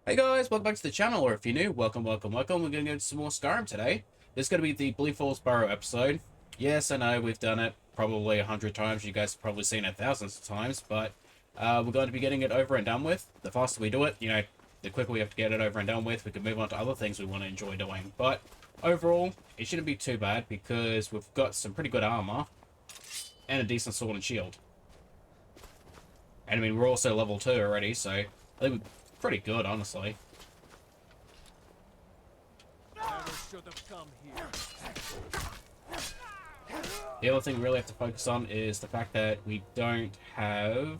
Hey guys, welcome back to the channel, or if you're new, welcome. We're going to go into some more Skyrim today. This is going to be the Bleak Barrow episode. Yes, I know, we've done it probably 100 times. You guys have probably seen it thousands of times, but we're going to be getting it over and done with. The faster we do it, the quicker we have to get it over and done with. We can move on to other things we want to enjoy doing. But overall, it shouldn't be too bad because we've got some pretty good armor and a decent sword and shield. And I mean, we're also level 2 already, so I think we're pretty good, honestly. The other thing we really have to focus on is the fact that we don't have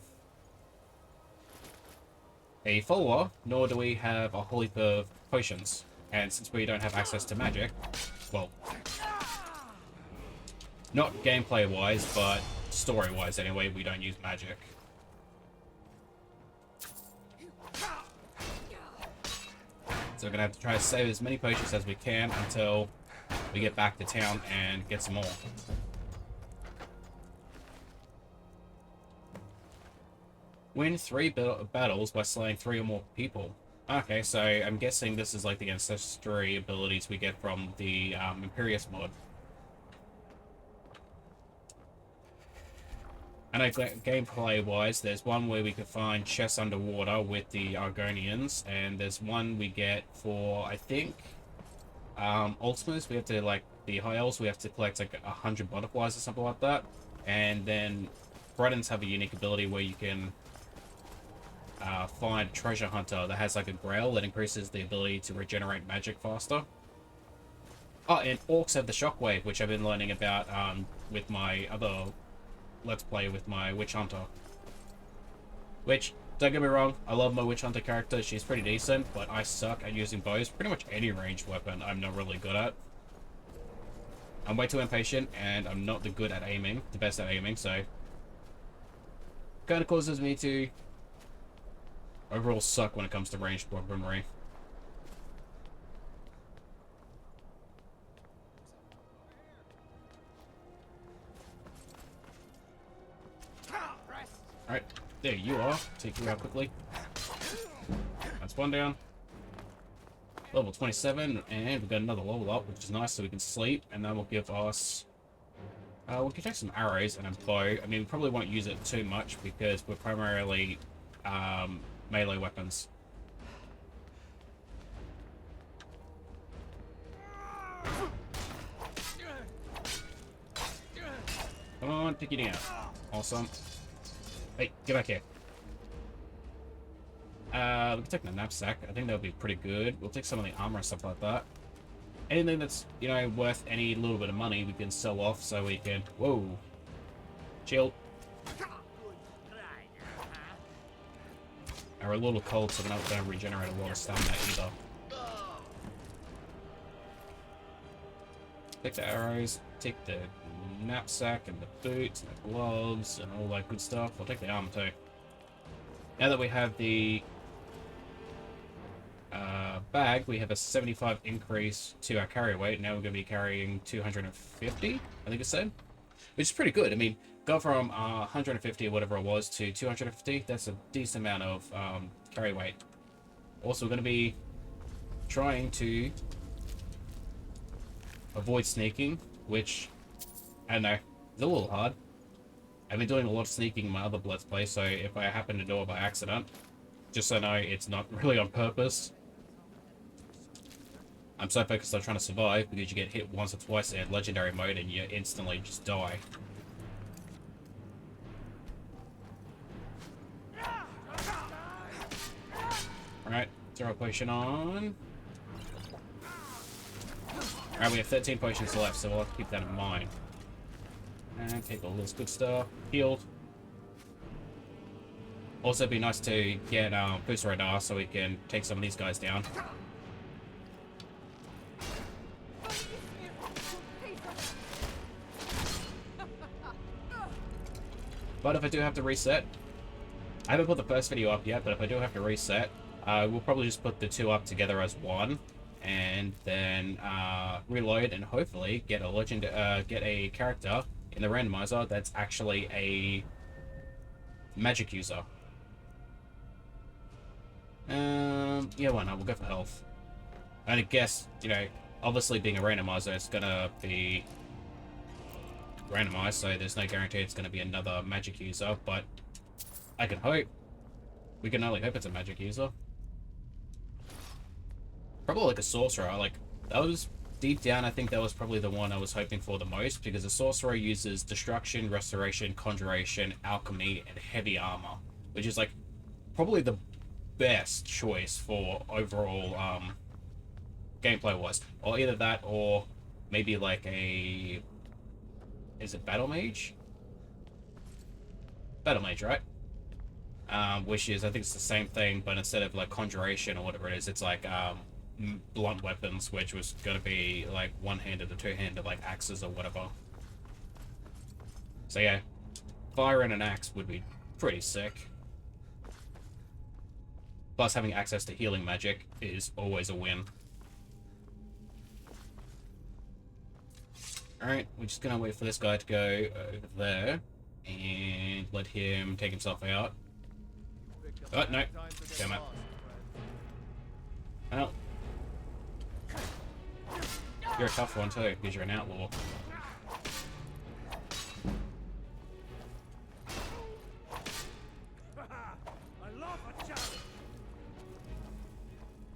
a follower, nor do we have a whole heap of potions. And since we don't have access to magic, well, not gameplay-wise, but story-wise anyway, we don't use magic. So we're going to have to try to save as many potions as we can until we get back to town and get some more. Win 3 battles by slaying 3 or more people. Okay, so I'm guessing this is like the ancestry abilities we get from the Imperius mod. I know gameplay-wise, there's one where we could find chests underwater with the Argonians, and there's one we get for, I think, Ultimas. We have to, like, the High Elves, we have to collect, like, 100 butterflies or something like that. And then Bretons have a unique ability where you can find a treasure hunter that has, like, a grail that increases the ability to regenerate magic faster. Oh, and Orcs have the Shockwave, which I've been learning about with my other Let's Play with my Witch Hunter. Which, don't get me wrong, I love my Witch Hunter character, she's pretty decent, but I suck at using bows. Pretty much any ranged weapon I'm not really good at. I'm way too impatient, and I'm not the best at aiming, so kind of causes me to overall suck when it comes to ranged weaponry. Alright, there you are. Take you out quickly. That's one down. Level 27, and we've got another level up, which is nice, so we can sleep, and that will give us... we can take some arrows and a bow. I mean, we probably won't use it too much, because we're primarily melee weapons. Come on, take you down. Awesome. Hey, get back here. We can take the knapsack. I think that would be pretty good. We'll take some of the armor and stuff like that. Anything that's, worth any little bit of money, we can sell off so we can... Whoa. Chill. We're a little cold, so we're not going to regenerate a lot of stamina either. Take the arrows, take the knapsack and the boots and the gloves and all that good stuff. I'll take the armor too. Now that we have the bag, we have a 75 increase to our carry weight. Now we're going to be carrying 250, I think it said. Which is pretty good. I mean, go from 150 or whatever it was to 250. That's a decent amount of carry weight. Also, we're going to be trying to avoid sneaking, which, I don't know, it's a little hard. I've been doing a lot of sneaking in my other Let's Play, so if I happen to do it by accident, just so I know it's not really on purpose. I'm so focused on trying to survive because you get hit once or twice in legendary mode and you instantly just die. Alright, throw a potion on. Alright, we have 13 potions left, so we'll have to keep that in mind. And take all this good stuff. Healed. Also, it'd be nice to get boost radar so we can take some of these guys down. But if I do have to reset, I haven't put the first video up yet, but if I do have to reset, we'll probably just put the two up together as one, and then reload and hopefully get a character in the randomizer that's actually a magic user. Yeah, why not? We'll go for health. And I guess, you know, obviously being a randomizer, it's gonna be randomized, so there's no guarantee it's gonna be another magic user, but I can hope. We can only hope it's a magic user. Probably like a sorcerer, like, that was, deep down, I think that was probably the one I was hoping for the most, because a sorcerer uses destruction, restoration, conjuration, alchemy, and heavy armor, which is, like, probably the best choice for overall, gameplay-wise. Or either that, or maybe like a... Is it Battle Mage? Battle Mage, right? Which is, I think it's the same thing, but instead of like conjuration or whatever it is, it's like blunt weapons, which was going to be like one-handed or two-handed, like axes or whatever. So yeah, fire and an axe would be pretty sick. Plus, having access to healing magic is always a win. Alright, we're just gonna wait for this guy to go over there and let him take himself out. Oh, no. Damn it. Well. You're a tough one too, because you're an outlaw.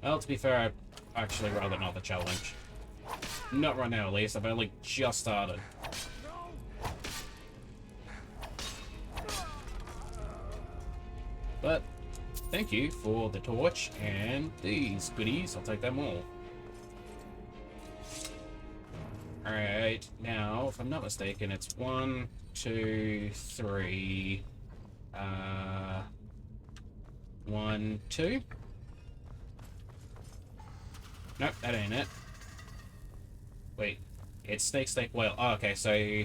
Well, to be fair, I'd actually rather not the challenge. Not right now, at least. I've only just started. But, thank you for the torch and these goodies. I'll take them all. Alright, now, if I'm not mistaken, it's 1, 2, 3... 1, 2? Nope, that ain't it. Wait, it's snake, snake, whale. Oh, okay, so...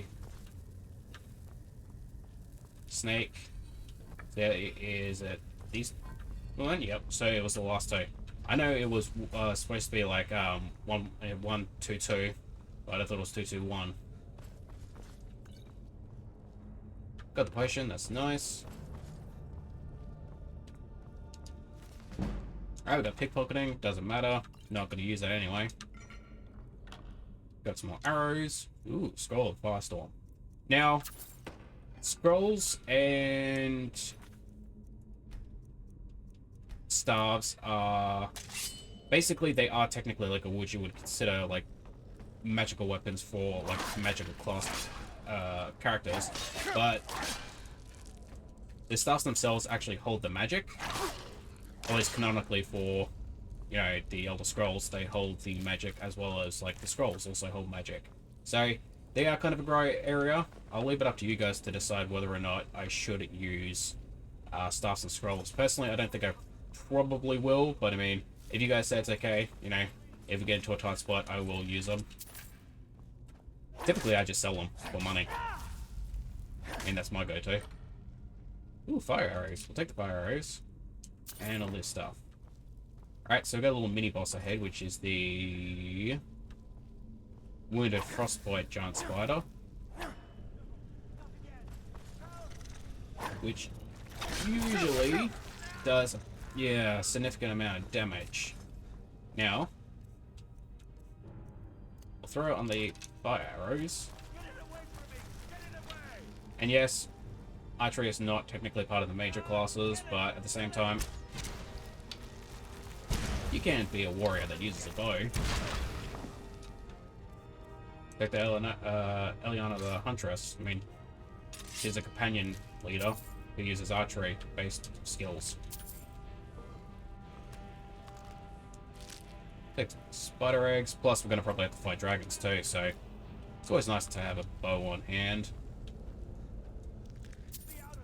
Snake. There is it. These one? Yep, so it was the last two. I know it was supposed to be like 1, 1, 2, 2, but I thought it was 2, 2, 1. Got the potion, that's nice. Alright, we got pickpocketing, doesn't matter. Not gonna use that anyway. Got some more arrows. Ooh, scroll of firestorm. Now, scrolls and staves are basically, they are technically like what you would consider like magical weapons for like magical class characters, but the staffs themselves actually hold the magic. At least canonically for, you know, the Elder Scrolls, they hold the magic as well as like the scrolls also hold magic. So they are kind of a grey area. I'll leave it up to you guys to decide whether or not I should use staffs and scrolls. Personally, I don't think I probably will, but I mean, if you guys say it's okay, you know, if we get into a tight spot, I will use them. Typically, I just sell them for money. And that's my go-to. Ooh, fire arrows. We'll take the fire arrows. And all this stuff. Alright, so we've got a little mini-boss ahead, which is the... Wounded Frostbite Giant Spider. Which usually does, yeah, a significant amount of damage. Now, we'll throw it on the fire arrows. And yes, archery is not technically part of the major classes, but at the same time, you can't be a warrior that uses a bow. Like the Eliana the Huntress, I mean, she's a companion leader who uses archery-based skills. Take spider eggs, plus we're going to probably have to fight dragons too, so it's always nice to have a bow on hand.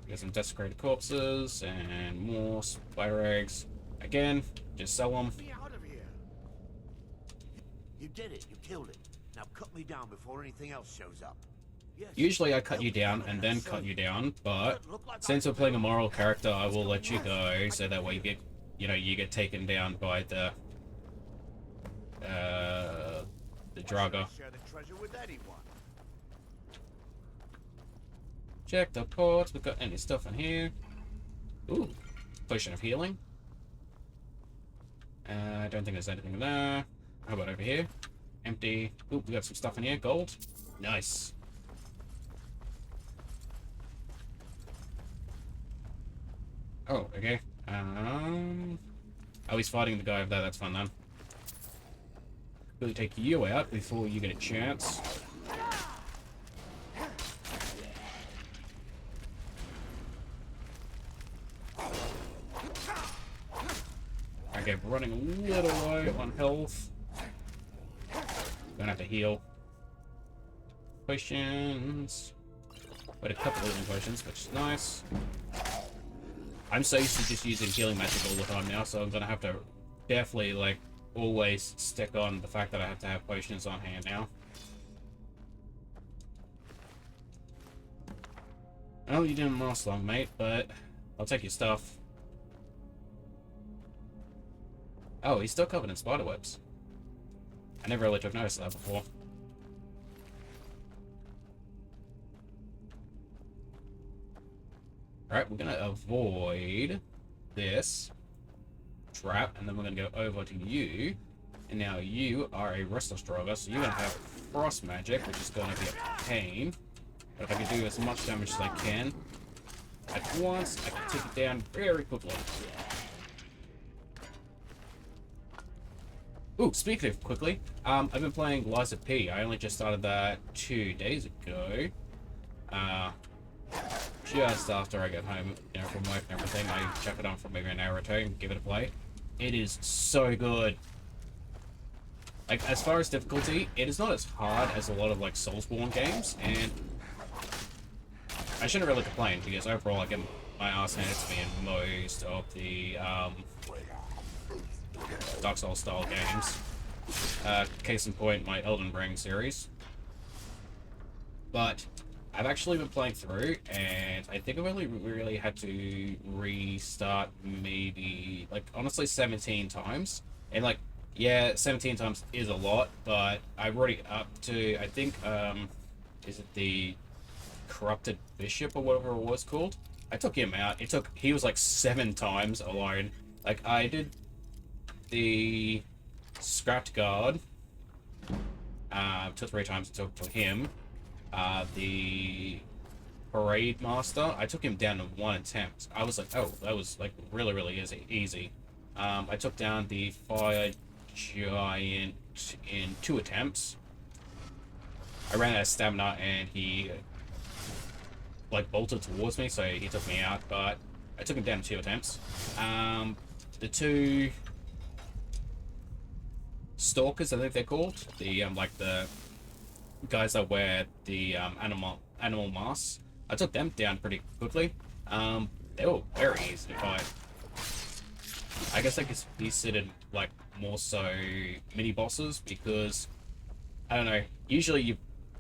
Get some desecrated corpses and more spider eggs. Again, just sell them. You did it. You killed it. Now cut me down before anything else shows up. Yes. Usually I cut you down and then cut you down, but since we're playing a moral character, I will let you go so that way you get, you know, you get taken down by the Draga. Check the ports. We've got any stuff in here. Ooh, potion of healing. I don't think there's anything in there. How about over here? Empty. Ooh, we got some stuff in here. Gold. Nice. Oh, okay. Oh, he's fighting the guy over there. That's fun, then. We'll take you out before you get a chance. Okay, we're running a little low on health. Gonna have to heal. Potions. But a couple of healing potions, which is nice. I'm so used to just using healing magic all the time now, so I'm gonna have to definitely, like, always stick on the fact that I have to have potions on hand now. Oh, you didn't last long, mate, but I'll take your stuff. Oh, he's still covered in spiderwebs. I never really took notice of that before. Alright, we're gonna avoid this trap, and then we're gonna go over to you. And now you are a restless droga, so you're gonna have frost magic, which is gonna be a pain. But if I can do as much damage as I can at once, I can take it down very quickly. Ooh, speaking of quickly, I've been playing Liza P. I only just started that 2 days ago. Just after I get home, you know, from work and everything, I chuck it on for maybe an hour or two and give it a play. It is so good. Like, as far as difficulty, it is not as hard as a lot of, like, Soulsborne games, and I shouldn't really complain, because overall I get my ass handed to me in most of the, Dark Souls style games. Case in point, my Elden Ring series. But I've actually been playing through, and I think I've only really had to restart maybe, like, honestly 17 times. And, like, yeah, 17 times is a lot, but I'm already up to, I think, is it the Corrupted Bishop or whatever it was called? I took him out. He was like 7 times alone. Like, I did the Scrapped Guard, 2 or 3 times I took him. The Parade Master, I took him down in 1 attempt. I was like, oh, that was like really, really easy. I took down the Fire Giant in 2 attempts. I ran out of stamina and he like bolted towards me, so he took me out, but I took him down in 2 attempts. The 2 Stalkers, I think they're called, the like the guys that wear the animal masks, I took them down pretty quickly. They were very easy to fight. I guess I could be considered like more so mini bosses, because I don't know, usually you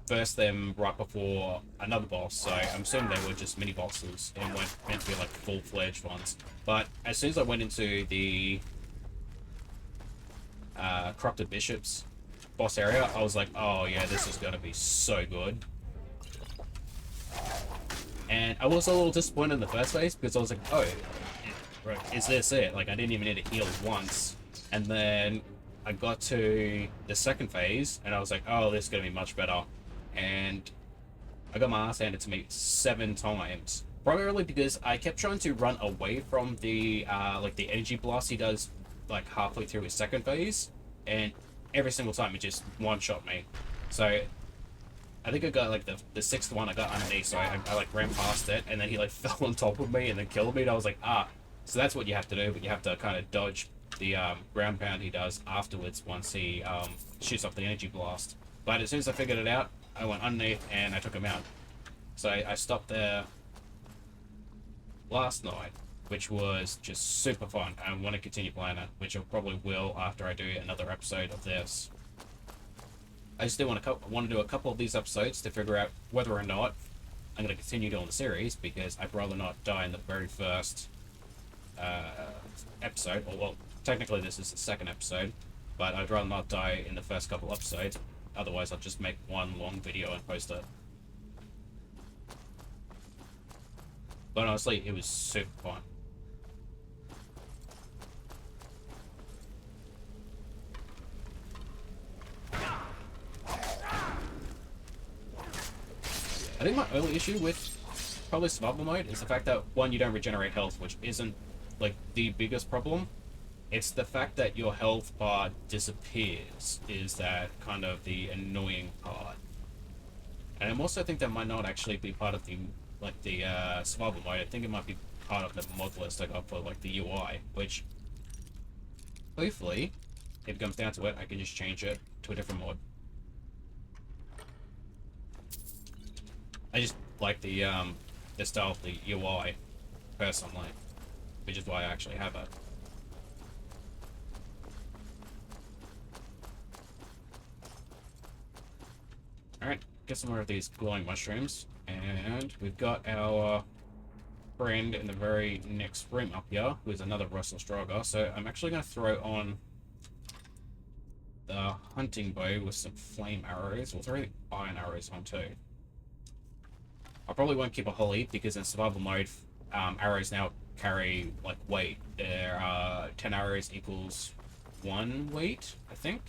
burst them right before another boss, so I'm assuming they were just mini bosses and weren't meant to be like full-fledged ones. But as soon as I went into the Corrupted Bishops boss area, I was like, oh yeah, this is gonna be so good. And I was a little disappointed in the first phase, because I was like, oh, right, is this it? Like, I didn't even need to heal once. And then I got to the second phase, and I was like, oh, this is gonna be much better. And I got my ass handed to me 7 times. Primarily because I kept trying to run away from the, like, the energy blast he does, like, halfway through his second phase. And every single time it just one-shot me. So I think I got like the 6th one I got underneath, so I like ran past it, and then he like fell on top of me and then killed me, and I was like, ah, so that's what you have to do, but you have to kind of dodge the ground pound he does afterwards once he shoots off the energy blast. But as soon as I figured it out, I went underneath and I took him out. So I stopped there last night, which was just super fun. I want to continue playing it, which I probably will after I do another episode of this. I just do want to do a couple of these episodes to figure out whether or not I'm going to continue doing the series, because I'd rather not die in the very first episode. Or, well, technically this is the 2nd episode, but I'd rather not die in the first couple episodes. Otherwise, I'll just make one long video and post it. But honestly, it was super fun. I think my only issue with probably survival mode is the fact that, one, you don't regenerate health, which isn't, like, the biggest problem. It's the fact that your health bar disappears is that kind of the annoying part. And I also think that might not actually be part of the, like, the survival mode. I think it might be part of the mod list I got for, like, the UI, which, hopefully, if it comes down to it, I can just change it to a different mod. I just like the style of the UI, personally, which is why I actually have it. Alright, get some more of these glowing mushrooms, and we've got our friend in the very next room up here, who is another Russell Stroger, so I'm actually going to throw on the hunting bow with some flame arrows. We'll throw the iron arrows on too. I probably won't keep a holly, because in survival mode, arrows now carry, like, weight. There are 10 arrows equals 1 weight, I think.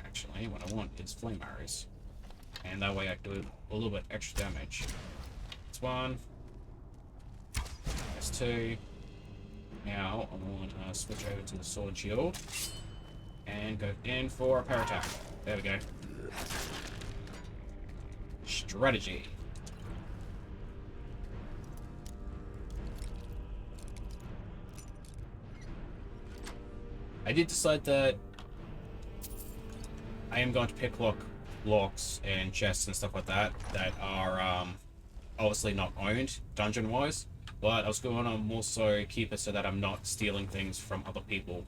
Actually, what I want is flame arrows. And that way I do a little bit extra damage. That's 1. That's 2. Now, I want to switch over to the sword and shield. And go in for a power attack. There we go. Strategy. I did decide that I am going to pick locks and chests and stuff like that that are obviously not owned dungeon-wise, but I was going to more so keep it so that I'm not stealing things from other people.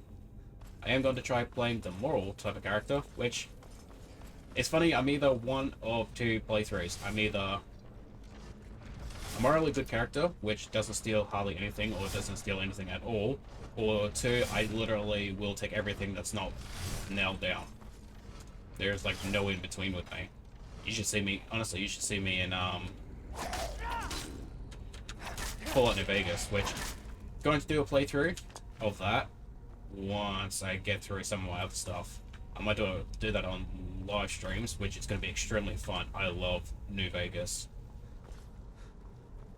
I am going to try playing the moral type of character, which, it's funny, I'm either one of two playthroughs. I'm either a morally good character, which doesn't steal hardly anything or doesn't steal anything at all, or 2, I literally will take everything that's not nailed down. There's, like, no in between with me. You should see me, honestly, you should see me in, Fallout New Vegas, which, going to do a playthrough of that once I get through some of my other stuff. I might do that on live streams, which is going to be extremely fun. I love New Vegas.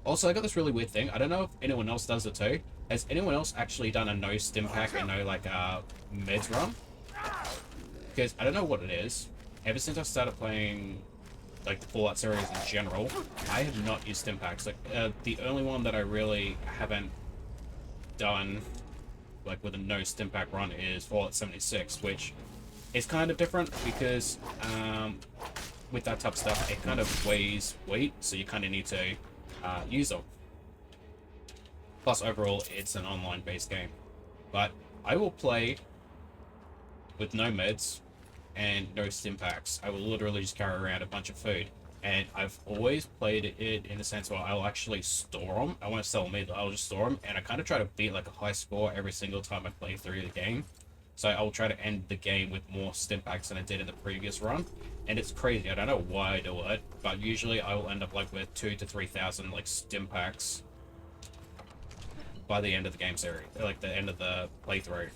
Also, I got this really weird thing. I don't know if anyone else does it too. Has anyone else actually done a no stim pack and no, like, meds run? Because I don't know what it is. Ever since I started playing, like, the Fallout series in general, I have not used stim packs. Like, the only one that I really haven't done, like, with a no stim pack run is Fallout 76, which is kind of different because, with that type of stuff, it kind of weighs weight, so you kind of need to use them. Plus, overall, it's an online-based game. But I will play with no meds and no stim packs. I will literally just carry around a bunch of food. And I've always played it in the sense where I'll actually store them. I won't sell them either. I'll just store them. And I kind of try to beat, like, a high score every single time I play through the game. So I will try to end the game with more stim packs than I did in the previous run. And it's crazy. I don't know why I do it, but usually I will end up, like, with 2,000 to 3,000, like, stim packs by the end of the game series, like the end of the playthrough.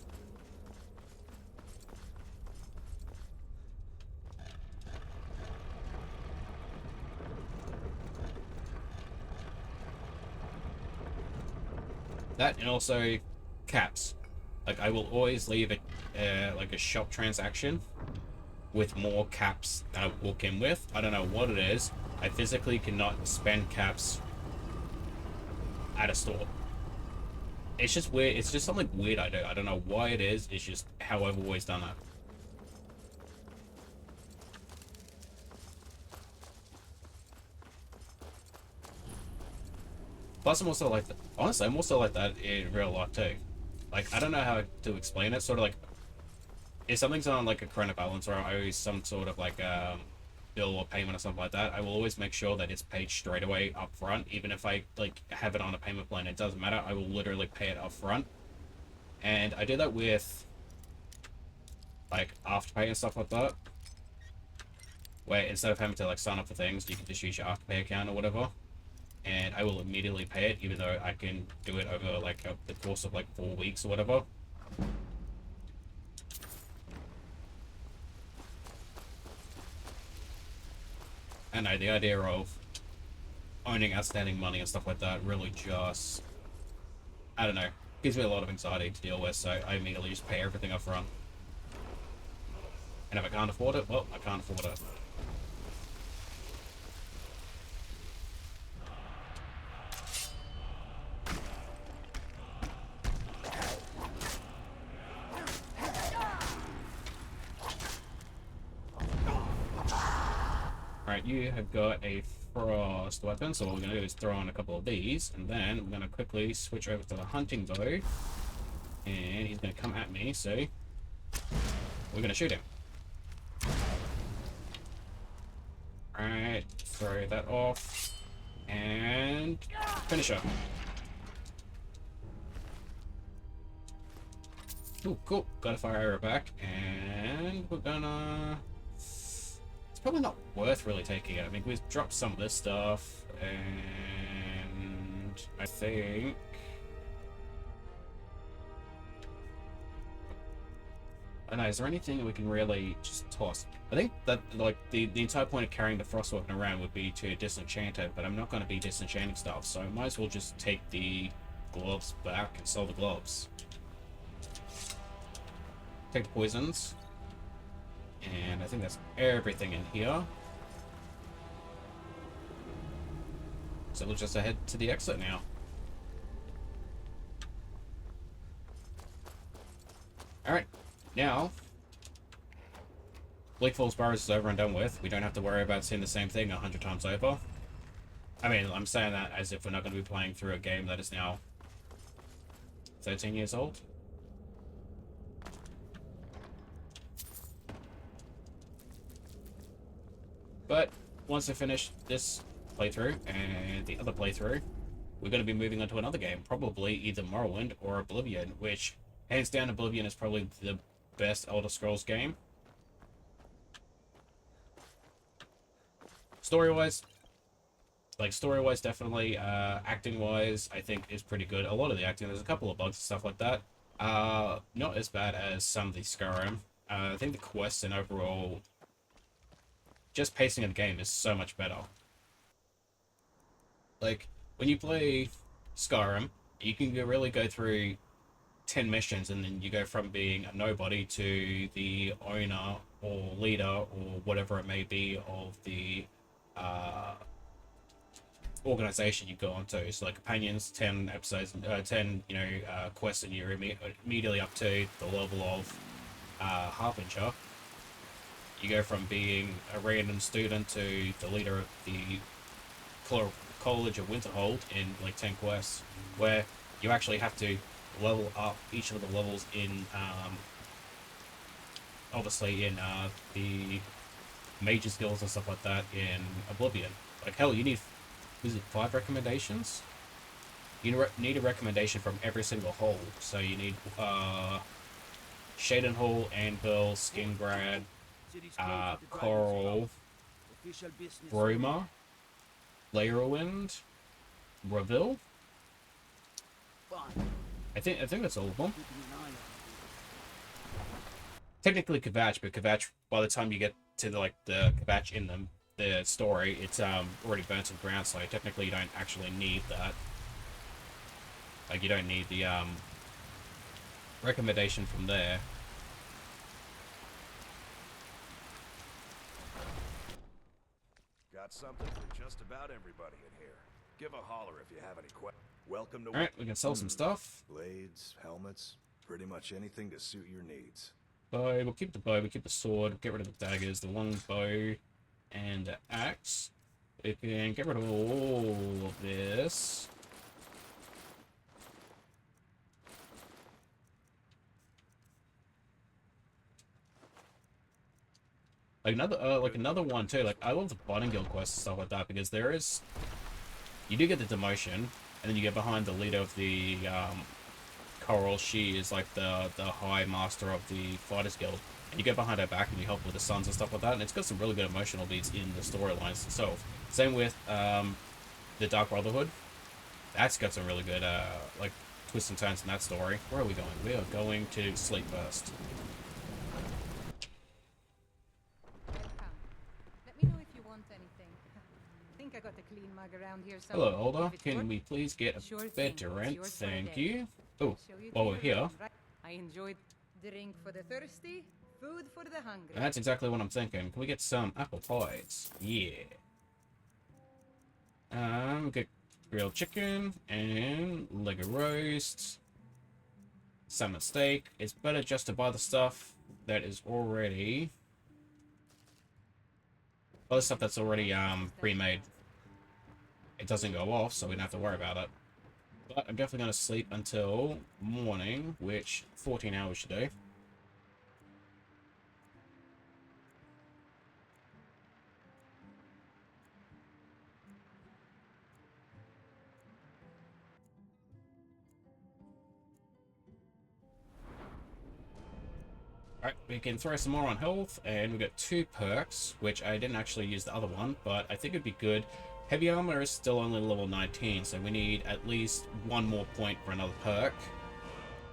That, and also caps. Like, I will always leave it like a shop transaction with more caps than I walk in with. I don't know what it is. I physically cannot spend caps at a store. It's just weird. It's just something weird I do. I don't know why it is. It's just how I've always done that. Plus, I'm also like that. Honestly, I'm also like that in real life too. Like, I don't know how to explain it. Sort of like, if something's on like a credit balance or I owe some sort of like bill or payment or something like that, I will always make sure that it's paid straight away up front. Even if I like have it on a payment plan, it doesn't matter. I will literally pay it up front. And I do that with like Afterpay and stuff like that, where instead of having to like sign up for things, you can just use your Afterpay account or whatever, and I will immediately pay it, even though I can do it over like the course of like 4 weeks or whatever. I know, the idea of owning outstanding money and stuff like that really just, I don't know, gives me a lot of anxiety to deal with, so I immediately just pay everything up front. And if I can't afford it, well, I can't afford it. Alright, you have got a frost weapon, so what we're going to do is throw on a couple of these, and then we're going to quickly switch over to the hunting bow, and he's going to come at me, so we're going to shoot him. Alright, throw that off, and finish up. Ooh, cool, got a fire arrow back, and we're gonna... It's probably not worth really taking it. I mean, we've dropped some of this stuff, and I think... I don't know, is there anything we can really just toss? I think that, like, the entire point of carrying the frost weapon around would be to disenchant it, but I'm not going to be disenchanting stuff, so I might as well just take the gloves back and sell the gloves. Take the poisons. And I think that's everything in here. So we'll just head to the exit now. Alright, now Bleak Falls Barrows is over and done with. We don't have to worry about seeing the same thing 100 times over. I mean, I'm saying that as if we're not going to be playing through a game that is now 13 years old. But once I finish this playthrough and the other playthrough, we're going to be moving on to another game, probably either Morrowind or Oblivion, which, hands down, Oblivion is probably the best Elder Scrolls game. Story-wise, definitely. Acting-wise, I think is pretty good. A lot of the acting, there's a couple of bugs and stuff like that. Not as bad as some of the Skyrim. I think the quests and overall... just pacing of the game is so much better. Like, when you play Skyrim, you can really go through 10 missions and then you go from being a nobody to the owner or leader or whatever it may be of the organization you go onto. So like companions, 10 episodes, 10 quests, and you're immediately up to the level of Harbinger. You go from being a random student to the leader of the College of Winterhold in like 10 quests, where you actually have to level up each of the levels in, obviously in the major skills and stuff like that in Oblivion. Like hell, you need, is it 5 recommendations? You need a recommendation from every single hole. So you need Shaden Hall, Anvil, Skingrad, Coral, Bruma, Layerwind, Reville. I think that's all of them. Technically Kvatch, but Kvatch, by the time you get to the Kvatch in the story, it's already burnt to the ground, so technically you don't actually need that. Like, you don't need the recommendation from there. Got something for just about everybody in here. Give a holler if you have any questions. Welcome to... Alright, we can sell some stuff. Blades, helmets, pretty much anything to suit your needs. Bow, we'll keep the bow, we'll keep the sword, get rid of the daggers, the long bow, and the axe. We can get rid of all of this. Like another one too. Like, I love the Botting Guild quests and stuff like that, because there is, you do get the demotion, and then you get behind the leader of the Coral. She is like the high master of the Fighters Guild, and you go behind her back and you help with the sons and stuff like that, and it's got some really good emotional beats in the storylines itself. Same with the Dark Brotherhood. That's got some really good like twists and turns in that story. Where are we going? We are going to Sleep first. Welcome. Let me know if you want anything. I got a clean mug around here Hello, somewhere. Older. If it's Can worth- we please get a Sure thing. better It's rent? yours for a Thank day. you. Oh, Show you to while we're your here, room, right? I enjoyed drink for the thirsty, food for the hungry. that's exactly what I'm thinking. Can we get some apple pies? Yeah. Get grilled chicken and leg of roast, salmon steak. It's better just to buy the stuff that is already, the stuff that's already pre-made. It doesn't go off, so we don't have to worry about it. But I'm definitely going to sleep until morning, which 14 hours today. Alright, we can throw some more on health, and we got 2 perks, which I didn't actually use the other one, but I think it'd be good. Heavy armor is still only level 19, so we need at least 1 more point for another perk.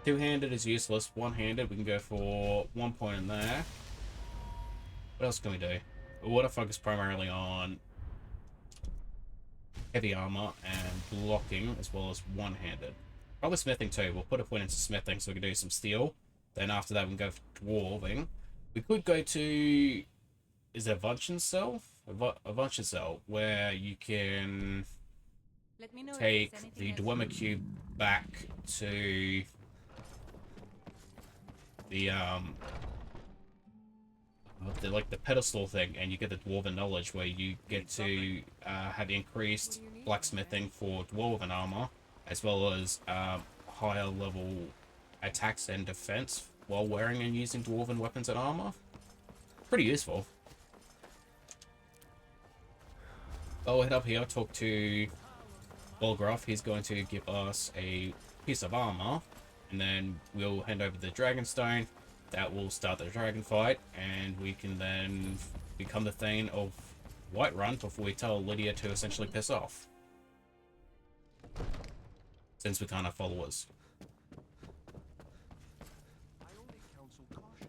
Two-handed is useless. One-handed, we can go for 1 point in there. What else can we do? We want to focus primarily on heavy armor and blocking, as well as one-handed. Probably smithing too. We'll put a point into smithing so we can do some steel. Then after that, we can go for dwarving. We could go to... Is it a Vunchen cell? A Vunchen cell, where you can Let me know if take there's the anything Dwemer cube back to the like the pedestal thing, and you get the dwarven knowledge where you get to have increased blacksmithing for dwarven armor, as well as higher level attacks and defense while wearing and using dwarven weapons and armor. Pretty useful. I'll head up here, talk to Bolgroth. He's going to give us a piece of armor, and then we'll hand over the Dragonstone. That will start the dragon fight, and we can then become the Thane of Whiterun before we tell Lydia to essentially piss off. Since we can't have followers. I only counsel caution.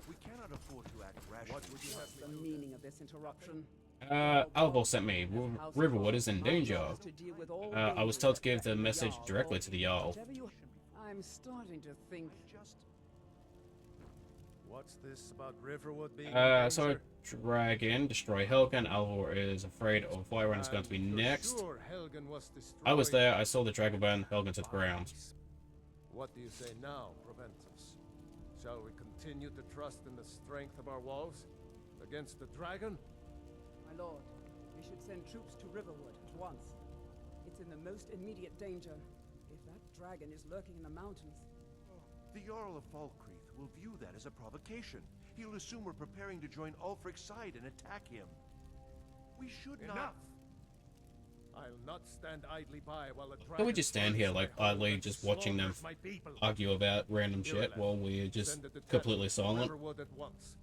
We cannot afford to act rashly. What would you have The meaning of this interruption. Alvor sent me. Riverwood is in danger. I was told to give the message directly to the Jarl. I'm starting to think. What's this about Riverwood being So dragon, destroy Helgen. Alvor is afraid of Whiterun is going to be next. Sure Helgen was destroyed. I was there, I saw the dragon burn Helgen to the ground. What do you say now, Proventus? Shall we continue to trust in the strength of our walls against the dragon? My lord, we should send troops to Riverwood at once. It's in the most immediate danger. If that dragon is lurking in the mountains. The Jarl of Falkreath will view that as a provocation. He'll assume we're preparing to join Ulfric's side and attack him. We should not... Enough! I'll not stand idly by while the dragon... Can we just stand here, like, idly just watching them slaughters my people? argue about random shit while we're just Send a detachment completely to silent? Riverwood at once.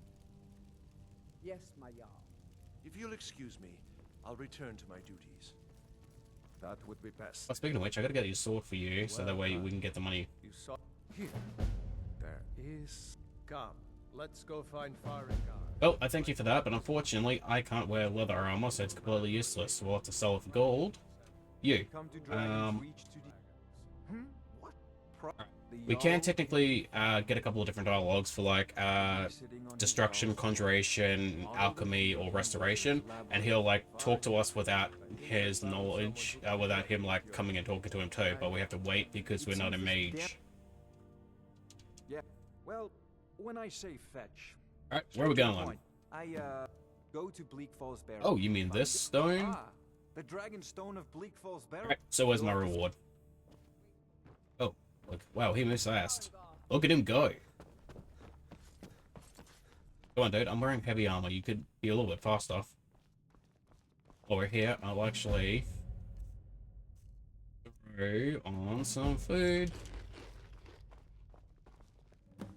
Yes, my Jarl. If you'll excuse me, I'll return to my duties. That would be best. Oh, speaking of which, I gotta get your sword for you, so that way we can get the money. You saw... Here. There is... Come. Let's go find Faringar. Well, I thank you for that, but unfortunately, I can't wear leather armor, so it's completely useless. So we'll have to sell it for gold. You. We can technically get a couple of different dialogues for, like, destruction, conjuration, alchemy, or restoration, and he'll, like, talk to us without his knowledge, without him, like, coming and talking to him too, but we have to wait because we're not a mage. Yeah, well, when I say fetch... Alright, where are we going? I, go to Bleak Falls Barrow. Oh, you mean this stone? Ah, the Dragon Stone of Bleak Falls Barrow. Alright, so where's my reward? Oh, look, wow, he moves fast. Look at him go. Come on, dude, I'm wearing heavy armor. You could be a little bit faster. Over here, I'll actually throw on some food.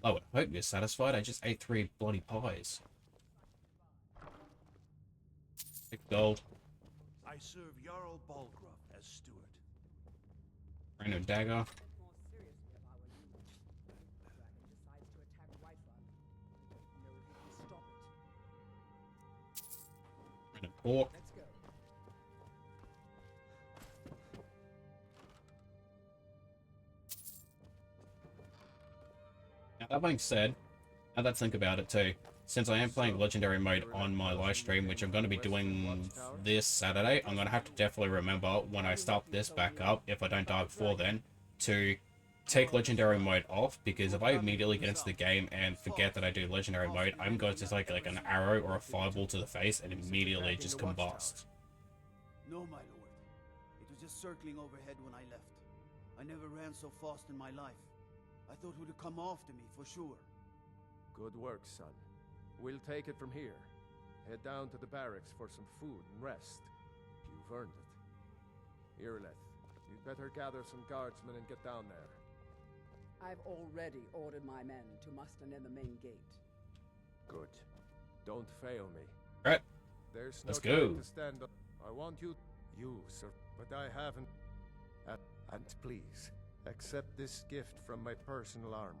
Oh, I hope you're satisfied. I just ate 3 bloody pies. Take gold. I serve Jarl Balgroth as steward. Random dagger. More seriously if I were you. The dragon decides to attack Whiterun. I don't know if he can stop it. Random pork. Let's go. That being said, now that I think about it too, since I am playing Legendary mode on my live stream, which I'm going to be doing this Saturday, I'm going to have to definitely remember when I start this back up, if I don't die before then, to take Legendary mode off, because if I immediately get into the game and forget that I do Legendary mode, I'm going to take like an arrow or a fireball to the face and immediately just combust. No, my lord. It was just circling overhead when I left. I never ran so fast in my life. I thought it would come after me, for sure. Good work, son. We'll take it from here. Head down to the barracks for some food and rest. You've earned it. Irleth, you'd better gather some guardsmen and get down there. I've already ordered my men to muster near the main gate. Good. Don't fail me. Alright, There's no let's time go. to stand up. I want you, sir, but I haven't. And please, accept this gift from my personal armory.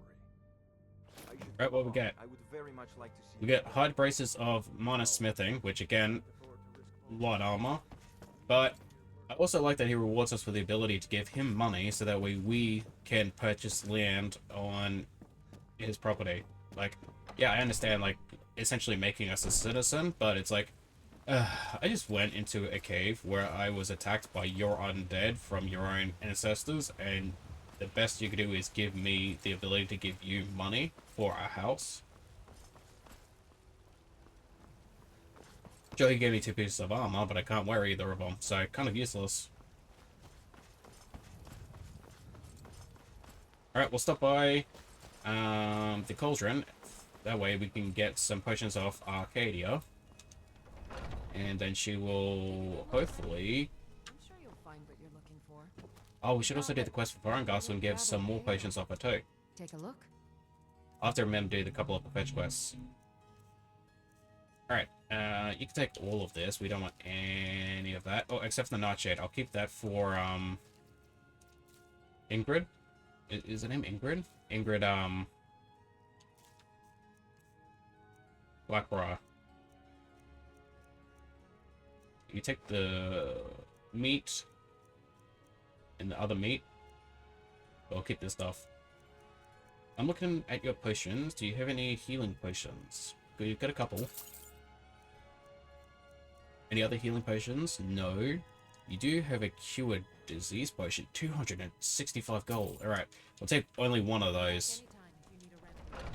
Right, what we get? I would very much like to see We get hide braces of minor smithing, which again, light armor. But I also like that he rewards us with the ability to give him money so that we can purchase land on his property. Like, yeah, I understand, like, essentially making us a citizen, but it's like, I just went into a cave where I was attacked by your undead from your own ancestors, and the best you could do is give me the ability to give you money for a house. Sure, he gave me 2 pieces of armor, but I can't wear either of them, so kind of useless. Alright, we'll stop by the cauldron. That way we can get some potions off Arcadia. And then she will hopefully... I'm sure you'll find what you're looking for. Oh, we should also do the quest for Farangas and get some more potions off her too. Take a look. I'll have to remember to do the couple of the fetch quests. Alright, you can take all of this. We don't want any of that. Oh, except for the Nightshade. I'll keep that for, Ingrid? Is her name Ingrid? Ingrid, Blackbriar. You take the meat and the other meat. I'll keep this stuff. I'm looking at your potions. Do you have any healing potions? Good, you've got a couple. Any other healing potions? No. You do have a cured disease potion. 265 gold. Alright, we'll take only one of those.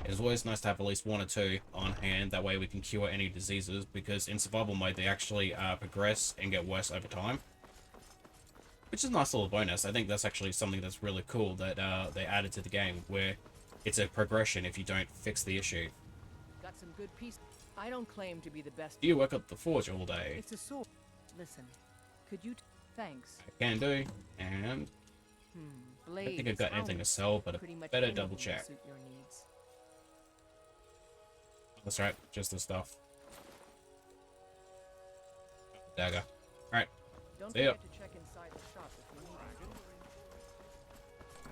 It's always nice to have at least 1 or 2 on hand. That way we can cure any diseases, because in survival mode they actually progress and get worse over time. Which is a nice little bonus. I think that's actually something that's really cool that they added to the game, where it's a progression if you don't fix the issue. Got some good pieces. I don't claim to be the best. Do you work at the forge all day? It's a sword. Listen, could you? Thanks. I can do, and I don't think I've got anything to sell, but I better double check. Suit your needs. That's right, just the stuff. Dagger. Alright. Don't See ya. forget to check inside the shop if you need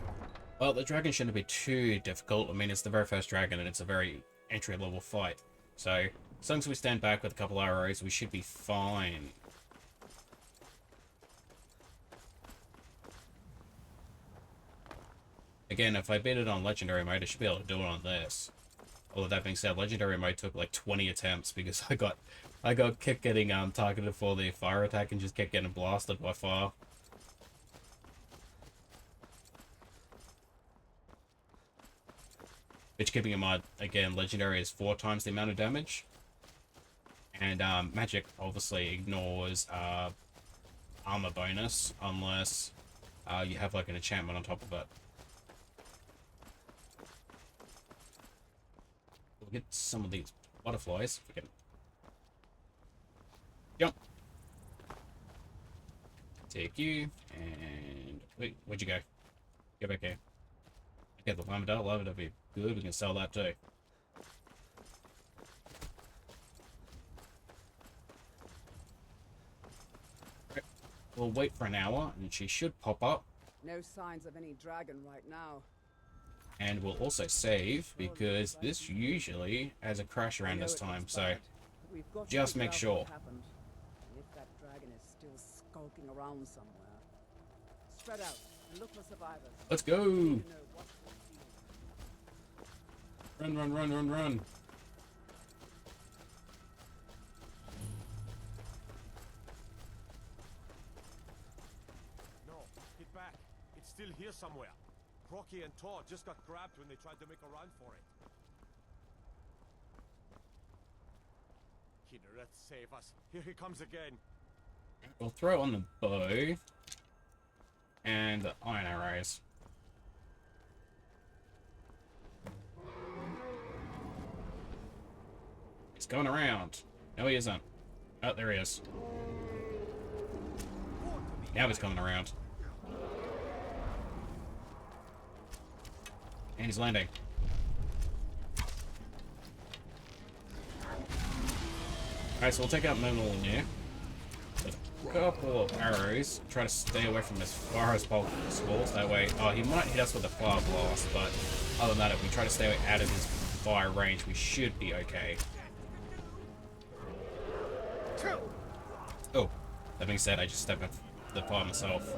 it. Well, the dragon shouldn't be too difficult. I mean, it's the very first dragon, and it's a very entry-level fight. So, as long as we stand back with a couple arrows, we should be fine. Again, if I beat it on Legendary mode, I should be able to do it on this. Although that being said, Legendary mode took like 20 attempts because I kept getting targeted for the fire attack and just kept getting blasted by fire. Which, keeping in mind, again, Legendary is 4 times the amount of damage. And Magic obviously ignores armor bonus unless you have like an enchantment on top of it. We'll get some of these butterflies. If we can. Jump. Take you, and wait, where'd you go? Go back here. Okay, the lavender be good. We can sell that too. Okay. We'll wait for an hour, and she should pop up. No signs of any dragon right now. And we'll also save, because this usually has a crash around this time, so just make sure. If that dragon is still skulking around somewhere. Spread out and look for survivors. Let's go! Run, run, run, run, run. No, get back. It's still here somewhere. Crocky and Tor just got grabbed when they tried to make a run for it. Kinneret, save us. Here he comes again. We'll throw on the bow and the iron arrows. He's going around. No, he isn't. Oh, there he is. Now he's coming around. And he's landing. Alright, so we'll take out Minimal here. With a couple of arrows. Try to stay away from as far as possible. So that way, oh, he might hit us with a fire blast, but other than that, if we try to stay out of his fire range, we should be okay. Oh, that being said, I just stepped up the fire myself.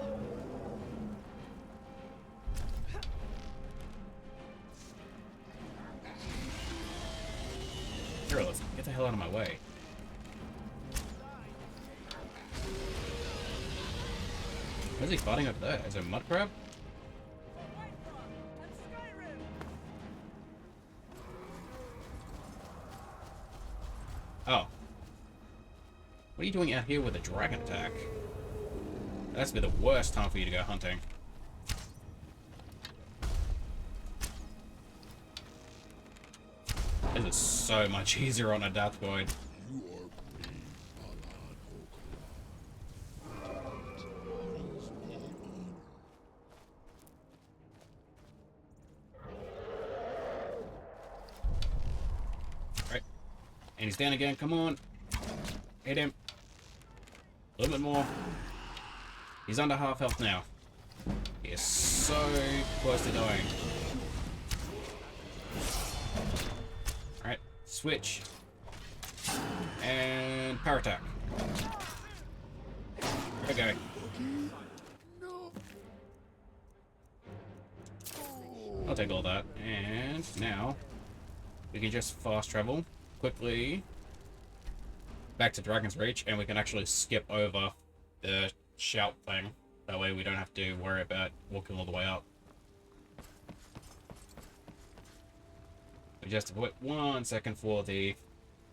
Here, let's get the hell out of my way. What is he fighting up there? Is it a mud crab? Oh. What are you doing out here with a dragon attack? That's be the worst time for you to go hunting. This is so much easier on a death guide. Right. And he's down again, come on. Hit him. A little bit more. He's under half health now. He is so close to dying. Alright, switch. And power attack. Okay. I'll take all that. And now we can just fast travel quickly back to Dragon's Reach, and we can actually skip over the shout thing. That way we don't have to worry about walking all the way up. We just have to wait 1 second for the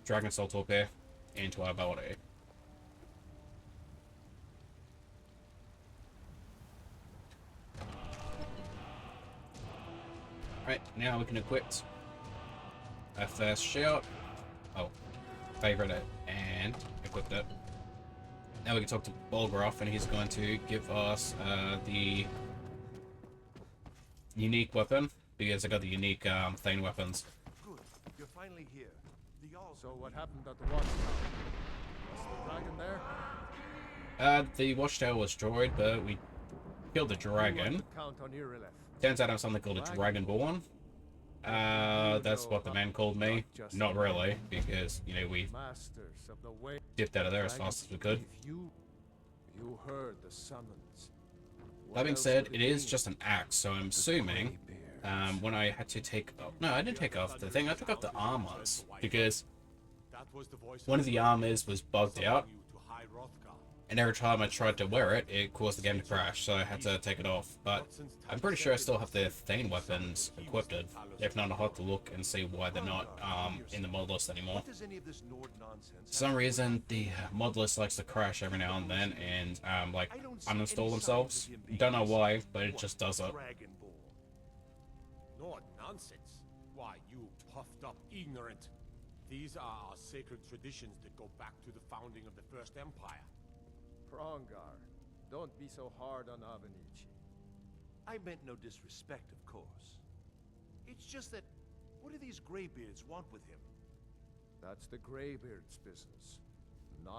Dragon Soul to appear into our body. Right, now we can equip our first shout. Oh, favorite it and equipped it. Now we can talk to Bolgroth, and he's going to give us the unique weapon, because I got the unique Thane weapons. Good. You're finally here. The Jarl. So what happened at the watchtower? Was the dragon there? The watchtower was destroyed, but we killed the dragon. Count on Irileth. Turns out I'm something called a Dragonborn. That's what the man called me. Not really, because, you know, we dipped out of there as fast as we could. You heard the summons. That being said, it is just an axe, so I'm assuming when I had to take off... No, I didn't take off the thing. I took off the armors, because one of the armors was bugged out, and every time I tried to wear it, it caused the game to crash, so I had to take it off. But I'm pretty sure I still have the Thane weapons equipped. If not, I'll have to look and see why they're not in the mod list anymore. For some reason, the mod list likes to crash every now and then, and like uninstall themselves. Don't know why, but it just does it. No nonsense. Why, you puffed up ignorant. These are our sacred traditions that go back to the founding of the First Empire. Prongar, don't be so hard on Avenici. I meant no disrespect, of course. It's just that, what do these Greybeards want with him? That's the Greybeards' business.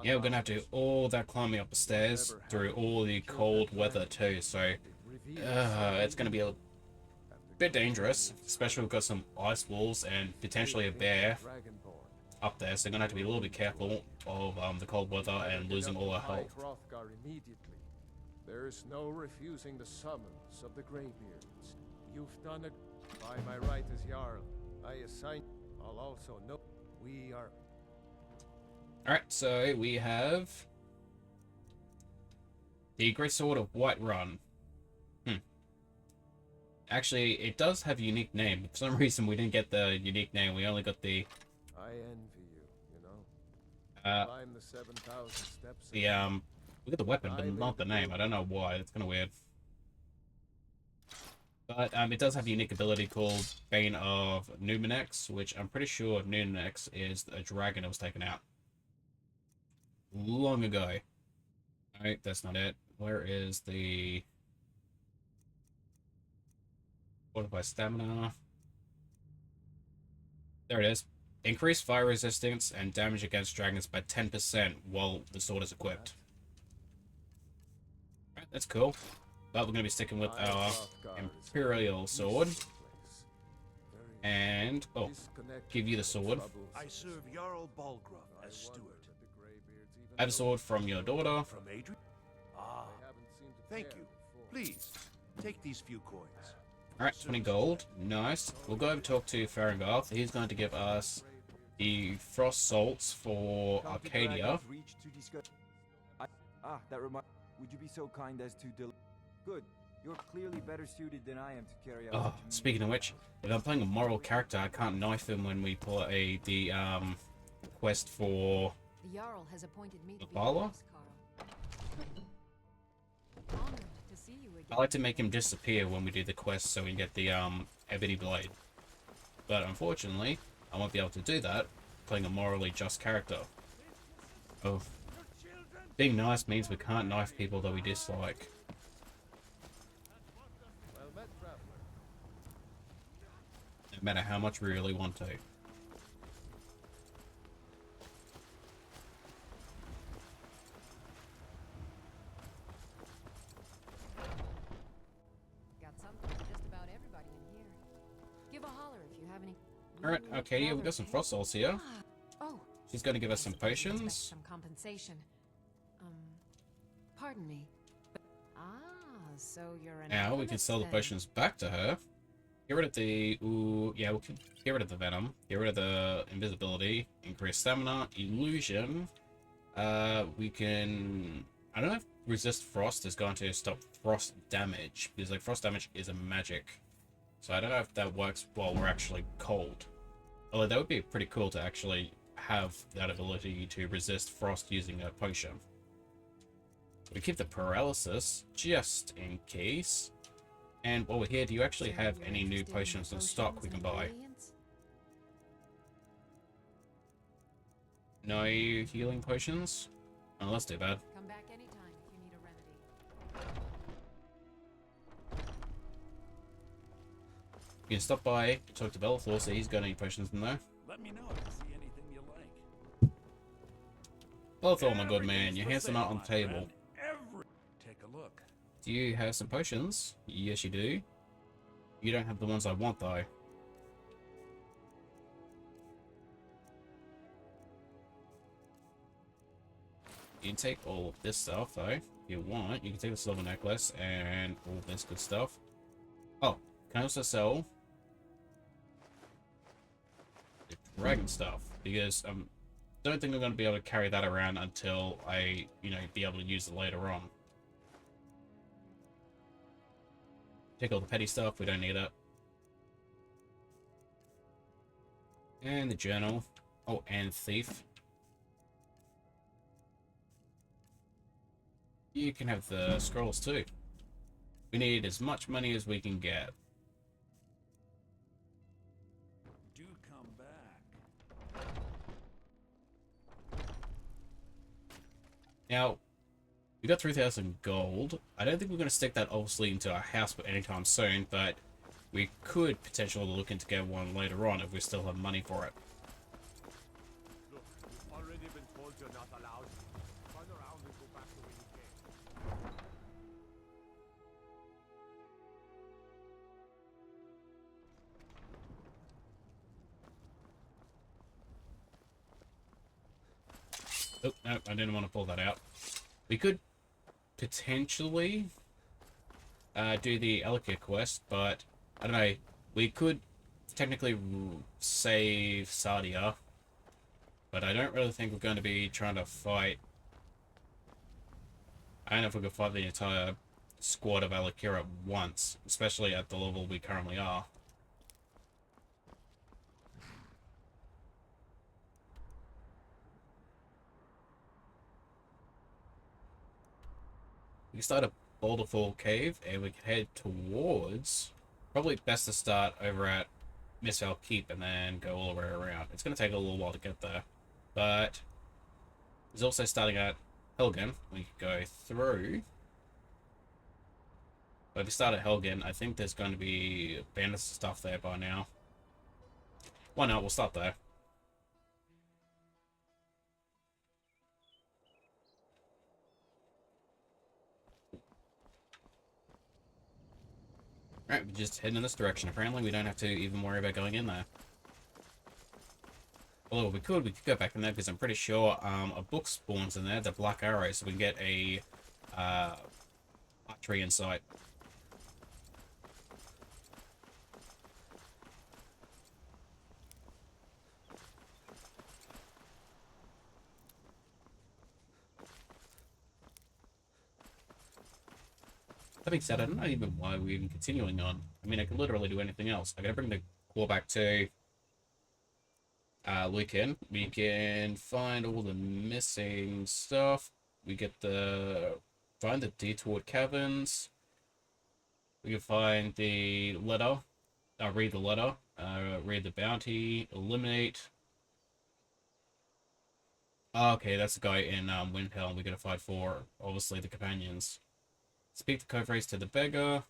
Yeah, we're gonna have to do all that climbing up the stairs through all the cold weather too, so it's gonna be a bit dangerous, especially we've got some ice walls and potentially a bear up there, so we're gonna have to be a little bit careful of the cold weather and losing all our health. Immediately. There is no refusing the summons of the Greybeards. You've done it by my right as Jarl. I assign. I'll also know we are. Alright, so we have the Great Sword of Whiterun. Actually, it does have a unique name. For some reason, we didn't get the unique name. We only got the I envy you, you know. Climb the 7,000 steps. we got the weapon, but not the name. I don't know why. It's kind of weird. But it does have a unique ability called Bane of Numenex, which I'm pretty sure Numenex is a dragon that was taken out long ago. Alright, that's not it. Where is the fortify stamina? There it is. Increase fire resistance and damage against dragons by 10% while the sword is equipped. Alright, that's cool. But we're going to be sticking with our Imperial sword. And, oh, give you the sword. I serve Jarl Balgruff as steward. I have a sword from your daughter. From Adrian? Ah, thank you. Please, take these few coins. Alright, 20 gold. Nice. We'll go over and talk to Farengarth. He's going to give us the frost salts for Arcadia. That reminds. Would you be so kind as to Good. You're clearly better suited than I am to carry out. Oh, speaking of which, if I'm playing a moral character, I can't knife him when we play the quest for The Jarl has appointed me to be Bala? your Honored to see you again. I like to make him disappear when we do the quest so we can get the ebony blade. But unfortunately, I won't be able to do that playing a morally just character. Oh. Being nice means we can't knife people that we dislike. No matter how much we really want to. Got something for just about everybody in here. Give a holler if you have any. Alright, okay, yeah, we've got some frost salts here. Oh. She's going to give us some potions. Some compensation. Pardon me. So you're an Now we can sell the potions back to her. Get rid of the yeah, we can get rid of the venom. Get rid of the invisibility. Increase stamina, illusion. We can. I don't know if resist frost is going to stop frost damage because like frost damage is a magic. So I don't know if that works while we're actually cold. Although that would be pretty cool to actually have that ability to resist frost using a potion. We keep the paralysis just in case. And while we're here, do you actually have any new potions in stock we can buy? No healing potions? Oh, that's too bad. Come back anytime if you need a remedy. You can stop by, talk to Bellathor, so he's got any potions in there. Let me know if you see anything you like. Bellathor, my good man, your hands are not on the table. Take a look. Do you have some potions? Yes, you do. You don't have the ones I want, though. You can take all of this stuff, though. If you want, you can take the silver necklace and all this good stuff. Oh, can I also sell the dragon stuff? Because don't think I'm going to be able to carry that around until I, be able to use it later on. Take all the petty stuff, we don't need it. And the journal. Oh, and thief. You can have the scrolls too. We need as much money as we can get. Do come back. Now, we got 3,000 gold. I don't think we're going to stick that obviously into our house anytime soon, but we could potentially look into get one later on if we still have money for it. Look, you've already been told you're not allowed. Turn around and go back the way you came. Oh, no, I didn't want to pull that out. We could potentially do the Elika quest, but I don't know. We could technically save Sardia, but I don't really think we're going to be trying to fight. I don't know if we could fight the entire squad of Alakira at once, especially at the level we currently are. We can start a Boulderfall Cave, and we can head towards... Probably best to start over at Mistfell Keep and then go all the way around. It's going to take a little while to get there, but there's also starting at Helgen. We could go through. But if we start at Helgen, I think there's going to be bandits and stuff there by now. Why not? We'll start there. Right, we just head in this direction. Apparently, we don't have to even worry about going in there. Although we could go back in there because I'm pretty sure a book spawns in there, the Black Arrow, so we can get a archery insight. That being said, I don't know even why we're even continuing on. I mean, I could literally do anything else. I gotta bring the claw back to Lucan. We can find all the missing stuff. We get find the Detour Caverns. We can find the letter. Read the letter. Read the bounty. Eliminate. Okay, that's the guy in Windhelm we gotta fight for. Obviously, the companions. Speak the code phrase to the beggar.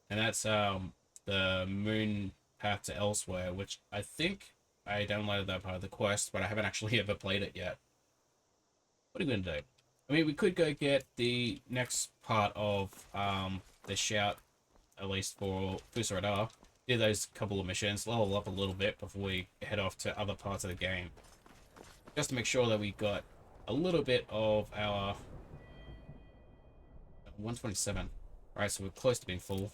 And that's the moon path to elsewhere, which I think I downloaded that part of the quest, but I haven't actually ever played it yet. What are we going to do? I mean, we could go get the next part of the shout, at least for Fusaradar. Do those couple of missions, level up a little bit before we head off to other parts of the game. Just to make sure that we got a little bit of our 127. Alright, so we're close to being full.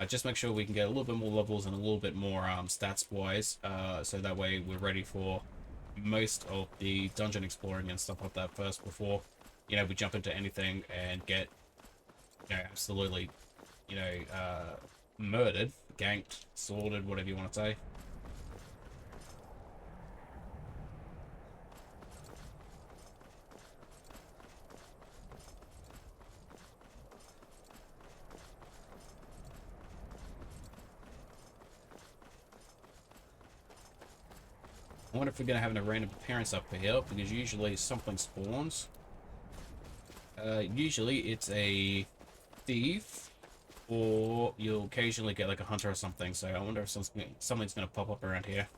Just make sure we can get a little bit more levels and a little bit more stats-wise, so that way we're ready for most of the dungeon exploring and stuff like that first before, you know, we jump into anything and get, you know, absolutely, you know, murdered, ganked, slaughtered, whatever you want to say. I wonder if we're going to have a random appearance up here, because usually something spawns. Usually it's a thief, or you'll occasionally get like a hunter or something, so I wonder if something's going to pop up around here.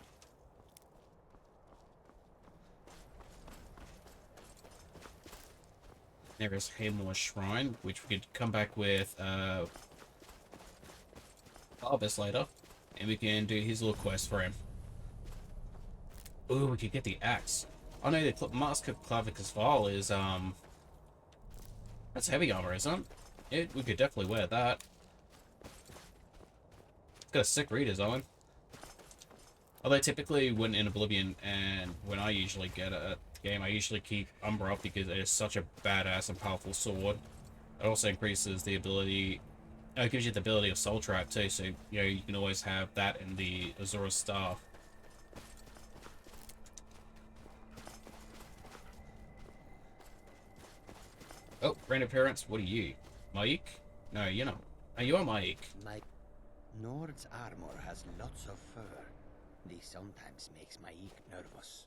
There is Haymore Shrine, which we could come back with Barbus later, and we can do his little quest for him. Ooh, we could get the axe. Oh no, the Mask of Clavicus Val is, that's heavy armor, isn't it? We could definitely wear that. It's got a sick redesign. Although typically when in Oblivion, and when I usually get a game, I usually keep Umbra up because it is such a badass and powerful sword. It also increases the ability, it gives you the ability of Soul Trap too, so, you know, you can always have that in the Azura's Staff. Oh, random appearance. What are you? Maik? No, you know. Oh, you are Maik. My Nord's armor has lots of fur. This sometimes makes Maik nervous.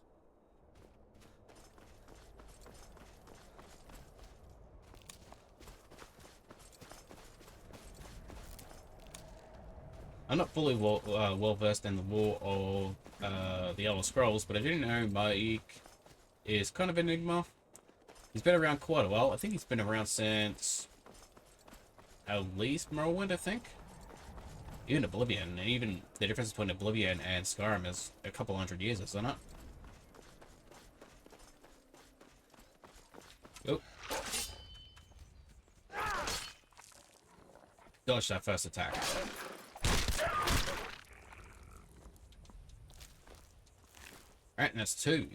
I'm not fully well versed in the lore of the Elder Scrolls, but I do know Maik is kind of an enigma. He's been around quite a while. I think he's been around since at least Morrowind, I think. Even Oblivion, and even the difference between Oblivion and Skyrim is a couple hundred years, isn't it? Oh. Dodge that first attack. Alright, and that's 2.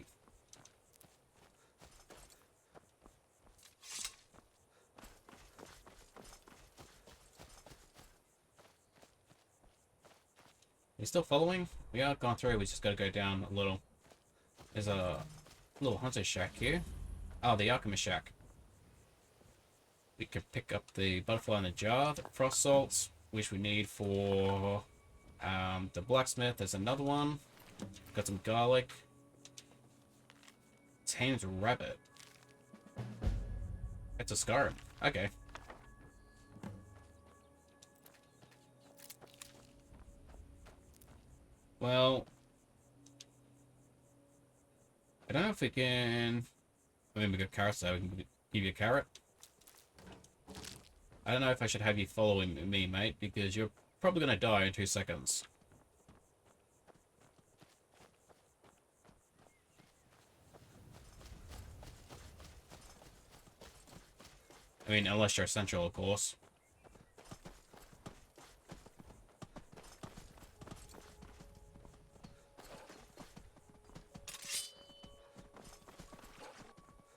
You still following? We are gone through, we just gotta go down a little. There's a little hunter shack here. Oh, the alchemist shack. We could pick up the butterfly in the jar, the frost salts, which we need for the blacksmith. There's another one. Got some garlic. Tamed rabbit. It's a Skyrim. Okay. Well, I don't know if we can... I mean, we got carrots, so we can give you a carrot. I don't know if I should have you following me, mate, because you're probably going to die in 2 seconds. I mean, unless you're essential, of course.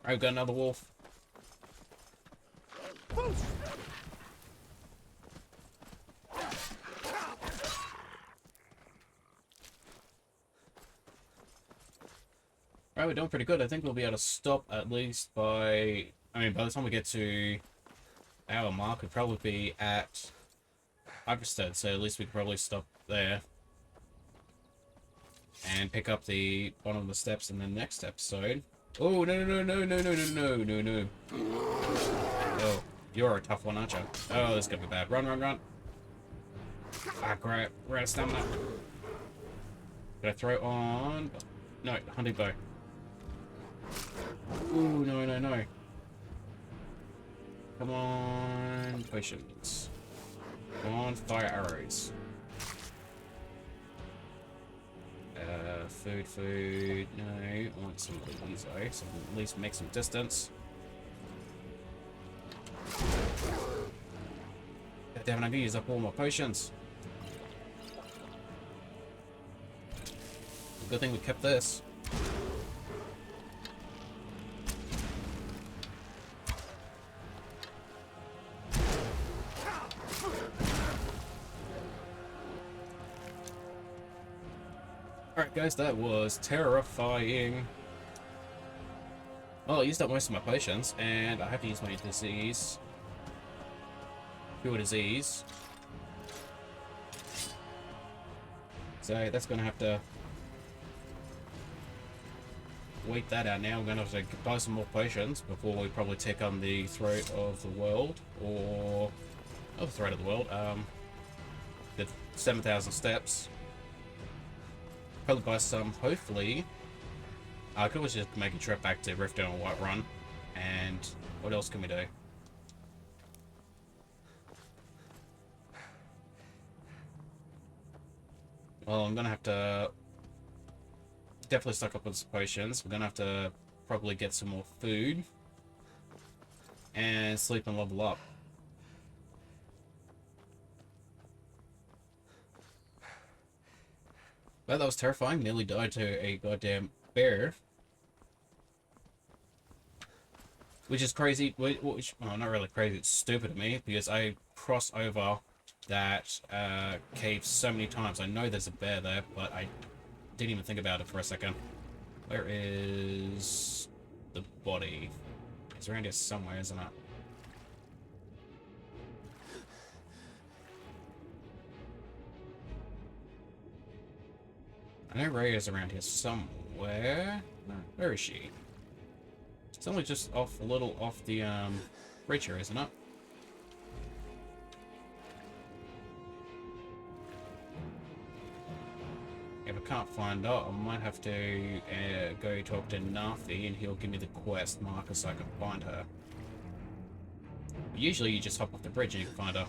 Alright, we've got another wolf. Right, we're doing pretty good. I think we'll be able to stop at least by... I mean, by the time we get to our mark, we'd probably be at Ivarstead, so at least we could probably stop there. And pick up the bottom of the steps in the next episode. Oh, no, no, no, no, no, no, no, no, no. Oh, you're a tough one, aren't you? Oh, this is gonna be bad. Run, run, run. Ah, crap. We're out of stamina. Did I throw on... No, hunting bow. Ooh, no, no, no. Come on, potions. Come on, fire arrows. Food. No, I want some of these, though, so at least make some distance. God damn it, I'm gonna use up all my potions. Good thing we kept this. Alright guys, that was terrifying. Well, I used up most of my potions, and I have to use my disease. Cure disease. So that's gonna have to wait that out now. We're gonna have to buy some more potions before we probably take on the Throat of the World, or... oh, the Throat of the World, the 7,000 steps. Probably buy some, hopefully. I could always just make a trip back to Rift and Whiterun. And what else can we do? Well, I'm gonna have to definitely stock up on some potions. We're gonna have to probably get some more food. And sleep and level up. Well, that was terrifying. Nearly died to a goddamn bear. Which is crazy. Which, well, not really crazy. It's stupid of me, because I crossed over that cave so many times. I know there's a bear there, but I didn't even think about it for a second. Where is the body? It's around here somewhere, isn't it? I know Rhea's around here somewhere. Where is she? It's only just off a little off the bridge here, isn't it? If I can't find her, I might have to go talk to Nafi and he'll give me the quest marker so I can find her. Usually you just hop off the bridge and you can find her.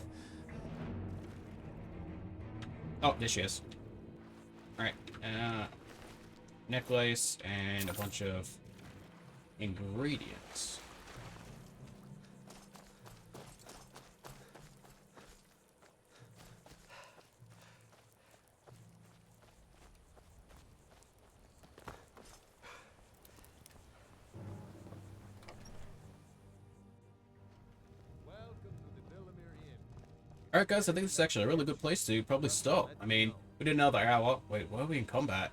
Oh, there she is. Alright, necklace and a bunch of ingredients. Alright guys, I think this is actually a really good place to probably stop. I mean, we did another hour. Wait, why are we in combat?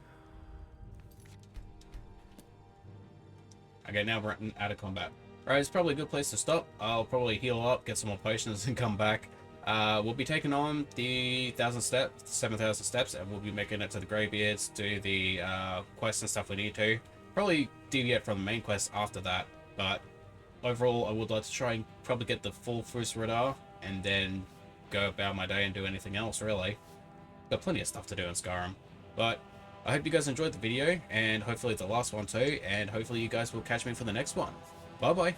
Okay, now we're out of combat. Alright, it's probably a good place to stop. I'll probably heal up, get some more potions, and come back. We'll be taking on the 1,000 steps, 7,000 steps, and we'll be making it to the Greybeards, do the quests and stuff we need to. Probably deviate from the main quest after that, but overall, I would like to try and probably get the full Fus Radar, and then go about my day and do anything else, really. Got plenty of stuff to do in Skyrim. But I hope you guys enjoyed the video, and hopefully it's the last one too, and hopefully you guys will catch me for the next one. Bye bye.